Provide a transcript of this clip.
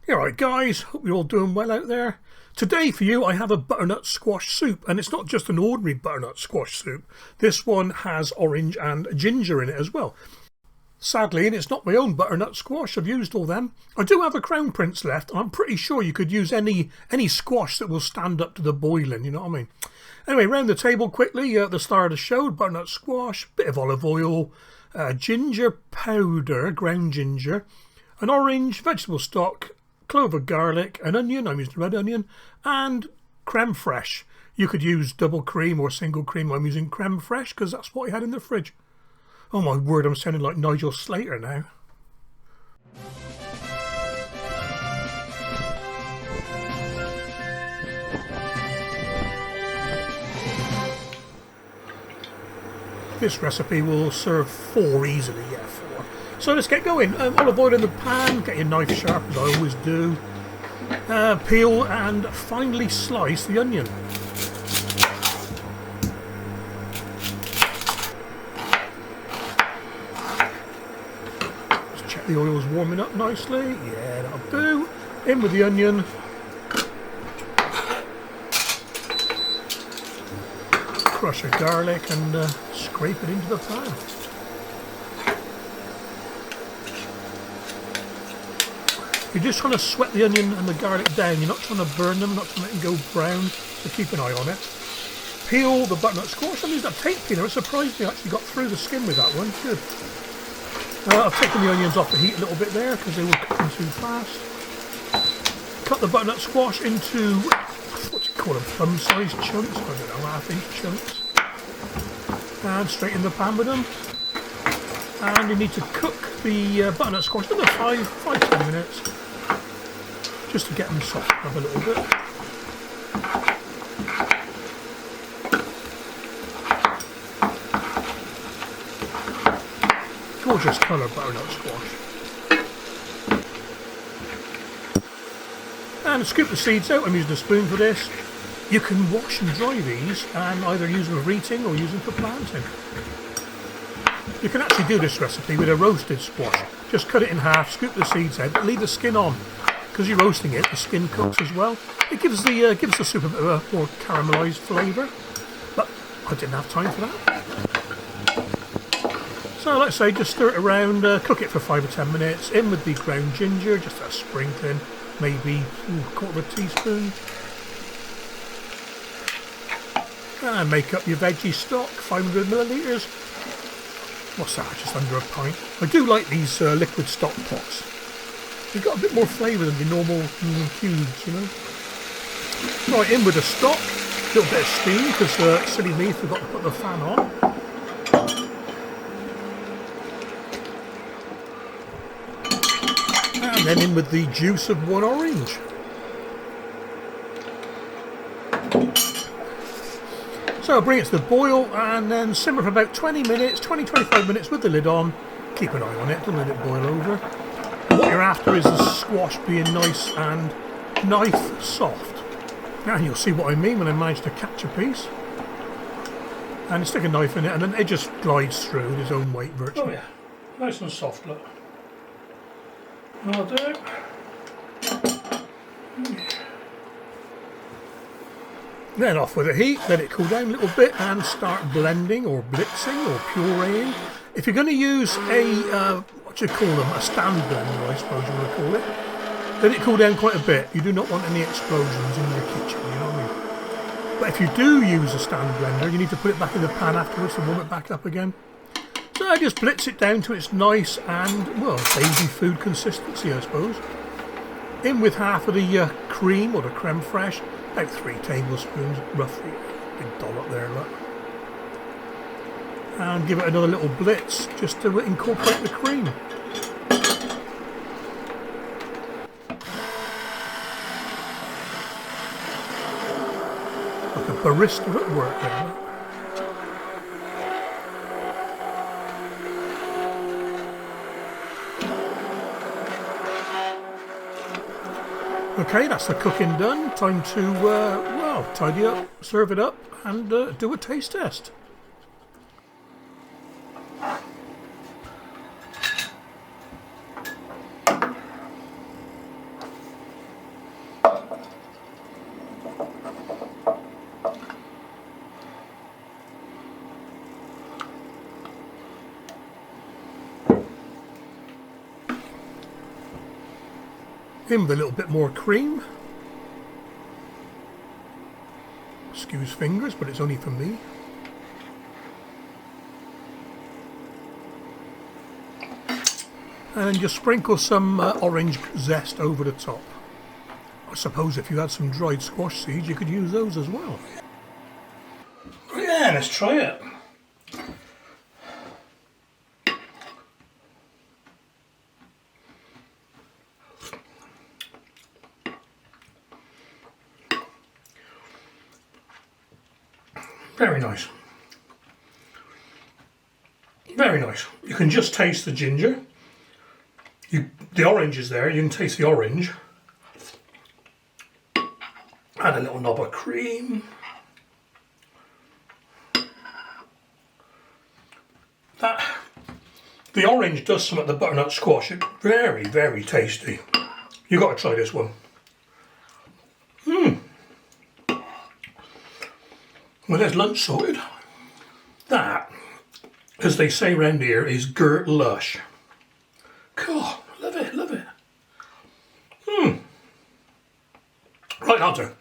Alright guys, hope you're all doing well out there. Today for you I have a butternut squash soup, and it's not just an ordinary butternut squash soup. This one has orange and ginger in it as well. Sadly, and it's not my own butternut squash, I've used all them. I do have a Crown Prince left, and I'm pretty sure you could use any squash that will stand up to the boiling, you know what I mean? Anyway, round the table quickly, at the start of the show, butternut squash, bit of olive oil, ginger powder, ground ginger, an orange, vegetable stock, clove garlic, an onion, I'm using red onion, and crème fraiche. You could use double cream or single cream. I'm using crème fraiche because that's what I had in the fridge. Oh my word, I'm sounding like Nigel Slater now. This recipe will serve 4 easily, yeah, 4. So let's get going. Olive oil in the pan, get your knife sharp as I always do. Peel and finely slice the onion. Just check the oil's warming up nicely. Yeah, that'll do. In with the onion. Crush your garlic and scrape it into the pan. You're just trying to sweat the onion and the garlic down. You're not trying to burn them, not trying to let them go brown, so keep an eye on it. Peel the butternut squash. I used that tape peeler. It surprised me I actually got through the skin with that one. Good. I've taken the onions off the heat a little bit there because they were cooking too fast. Cut the butternut squash into, what do you call them, thumb-sized chunks? I don't know, half-inch chunks. And straight in the pan with them. And you need to cook the butternut squash for 5-10 minutes, just to get them softened up a little bit. Gorgeous colour, butternut squash. And scoop the seeds out. I'm using a spoon for this. You can wash and dry these and either use them for eating or use them for planting. You can actually do this recipe with a roasted squash. Just cut it in half, scoop the seeds out, but leave the skin on. Because you're roasting it, the skin cooks as well. It gives the soup a bit of a more caramelised flavour. But I didn't have time for that. So like I say, just stir it around, cook it for 5 or 10 minutes. In with the ground ginger, just a sprinkling, maybe a quarter of a teaspoon. And make up your veggie stock, 500 millilitres. What's that? Just under a pint. I do like these liquid stock pots. They've got a bit more flavour than the normal cubes, you know. Right, in with the stock. A little bit of steam because silly me forgot to put the fan on. And then in with the juice of 1 orange. So bring it to the boil and then simmer for about 20-25 minutes with the lid on. Keep an eye on it, don't let it boil over. And what you're after is the squash being nice and knife soft. And you'll see what I mean when I manage to catch a piece. And stick a knife in it and then it just glides through with its own weight virtually. Oh yeah, nice and soft look. That'll do. Then off with the heat, let it cool down a little bit and start blending or blitzing or pureeing. If you're going to use a, what do you call them, a stand blender I suppose you would call it, let it cool down quite a bit. You do not want any explosions in your kitchen, you know what I mean? But if you do use a stand blender, you need to put it back in the pan afterwards to warm it back up again. So I just blitz it down to its nice and, well, baby food consistency I suppose. In with half of the cream or the crème fraiche. About 3 tablespoons, roughly. Big dollop there, look. And give it another little blitz just to incorporate the cream. Like a barista at work there, look. Okay, that's the cooking done. Time to, well, tidy up, serve it up, and do a taste test. In with a little bit more cream. Excuse fingers, but it's only for me. And then just sprinkle some orange zest over the top. I suppose if you had some dried squash seeds, you could use those as well. Yeah, let's try it. Very nice. Very nice. You can just taste the ginger. The orange is there, you can taste the orange. Add a little knob of cream. The orange does some of the butternut squash. It's very, very tasty. You've got to try this one. Well, there's lunch sorted. That, as they say round here, is Gert Lush. God, love it, love it. Right, Hunter.